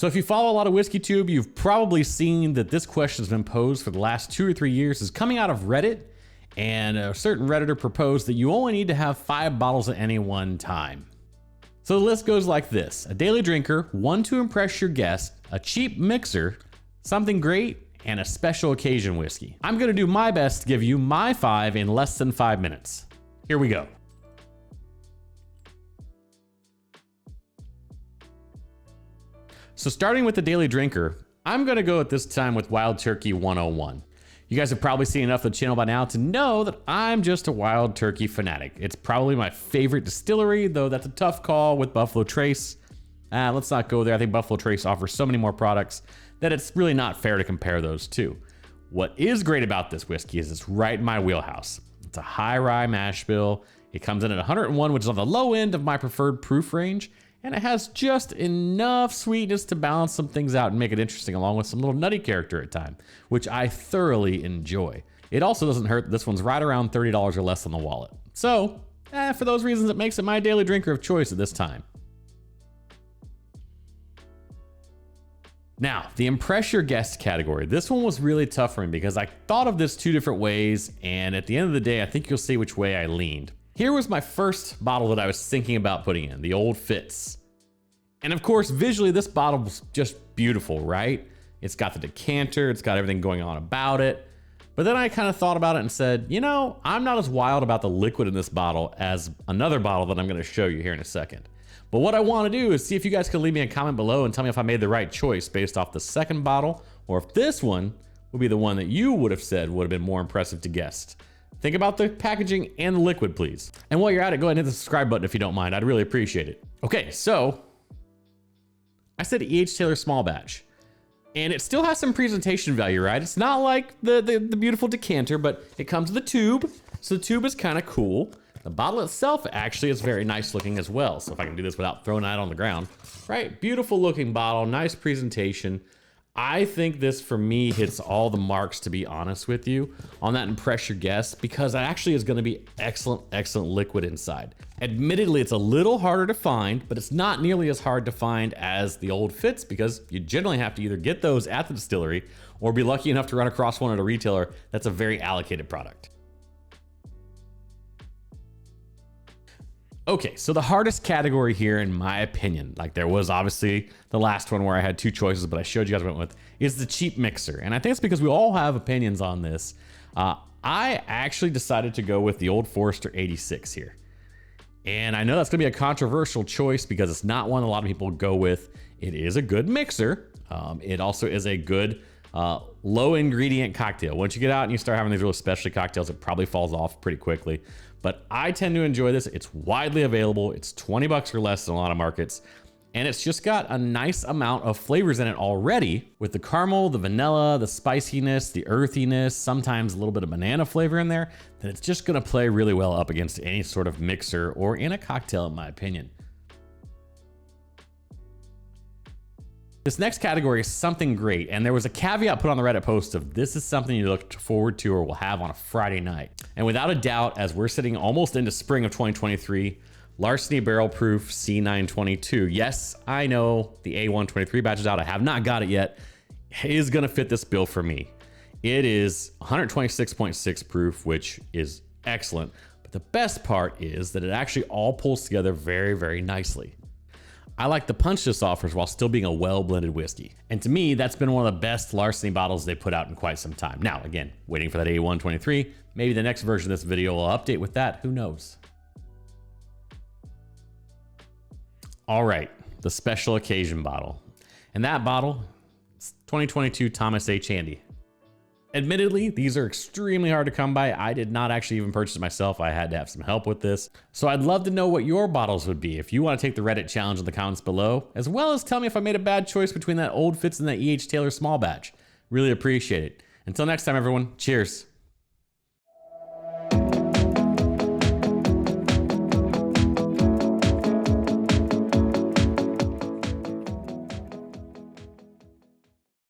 So if you follow a lot of WhiskeyTube, you've probably seen that this question has been posed for the last 2 or 3 years. It's coming out of Reddit, and a certain Redditor proposed that you only need to have 5 bottles at any one time. So the list goes like this: a daily drinker, one to impress your guest, a cheap mixer, something great, and a special occasion whiskey. I'm gonna do my best to give you my 5 in less than 5 minutes. Here we go. So starting with the daily drinker, I'm gonna go at this time with Wild Turkey 101. You guys have probably seen enough of the channel by now to know that I'm just a Wild Turkey fanatic. It's probably my favorite distillery, though that's a tough call with Buffalo Trace. Let's not go there. I think Buffalo Trace offers so many more products that it's really not fair to compare those two. What is great about this whiskey is it's right in my wheelhouse. It's a high rye mash bill. It comes in at 101, which is on the low end of my preferred proof range, and it has just enough sweetness to balance some things out and make it interesting, along with some little nutty character at time, which I thoroughly enjoy. It also doesn't hurt that this one's right around $30 or less on the wallet. So, for those reasons, it makes it my daily drinker of choice at this time. Now, the impress your guest category. This one was really tough for me because I thought of this 2 different ways, and at the end of the day, I think you'll see which way I leaned. Here was my first bottle that I was thinking about putting in, the Old Fitz. And of course, visually, this bottle was just beautiful, right? It's got the decanter, it's got everything going on about it. But then I kind of thought about it and said, you know, I'm not as wild about the liquid in this bottle as another bottle that I'm gonna show you here in a second. But what I wanna do is see if you guys can leave me a comment below and tell me if I made the right choice based off the second bottle, or if this one would be the one that you would have said would have been more impressive to guests. Think about the packaging and the liquid, please. And while you're at it, go ahead and hit the subscribe button if you don't mind. I'd really appreciate it. Okay, so I said E.H. Taylor small batch, and it still has some presentation value, right? It's not like the beautiful decanter, but it comes with a tube, so the tube is kind of cool. The bottle itself actually is very nice looking as well. So if I can do this without throwing it on the ground, right? Beautiful looking bottle, nice presentation. I think this, for me, hits all the marks, to be honest with you, on that impress your guests, because it actually is gonna be excellent liquid inside. Admittedly, it's a little harder to find, but it's not nearly as hard to find as the Old Fitz, because you generally have to either get those at the distillery or be lucky enough to run across one at a retailer that's a very allocated product. Okay, so the hardest category here, in my opinion, like there was obviously the last one where I had 2 choices, but I showed you guys what I went with, is the cheap mixer. And I think it's because we all have opinions on this. I actually decided to go with the Old Forester 86 here. And I know that's gonna be a controversial choice because it's not one a lot of people go with. It is a good mixer. It also is a good low ingredient cocktail. Once you get out and you start having these real specialty cocktails, it probably falls off pretty quickly. But I tend to enjoy this. It's widely available. It's 20 bucks or less in a lot of markets. And it's just got a nice amount of flavors in it already, with the caramel, the vanilla, the spiciness, the earthiness, sometimes a little bit of banana flavor in there, that it's just gonna play really well up against any sort of mixer or in a cocktail, in my opinion. This next category is something great, and there was a caveat put on the Reddit post of this is something you look forward to or will have on a Friday night. And without a doubt, as we're sitting almost into spring of 2023, Larceny Barrel Proof C922. Yes, I know the A123 batch is out. I have not got it yet. It is gonna fit this bill for me. It is 126.6 proof, which is excellent. But the best part is that it actually all pulls together very, very nicely. I like the punch this offers while still being a well-blended whiskey. And to me, that's been one of the best Larceny bottles they put out in quite some time. Now, again, waiting for that A123. Maybe the next version of this video will update with that, who knows? All right, the special occasion bottle. And that bottle, it's 2022 Thomas H. Handy. Admittedly, these are extremely hard to come by. I did not actually even purchase it myself. I had to have some help with this. So I'd love to know what your bottles would be if you want to take the Reddit challenge in the comments below, as well as tell me if I made a bad choice between that Old Fitz and that E.H. Taylor small batch. Really appreciate it. Until next time, everyone, cheers.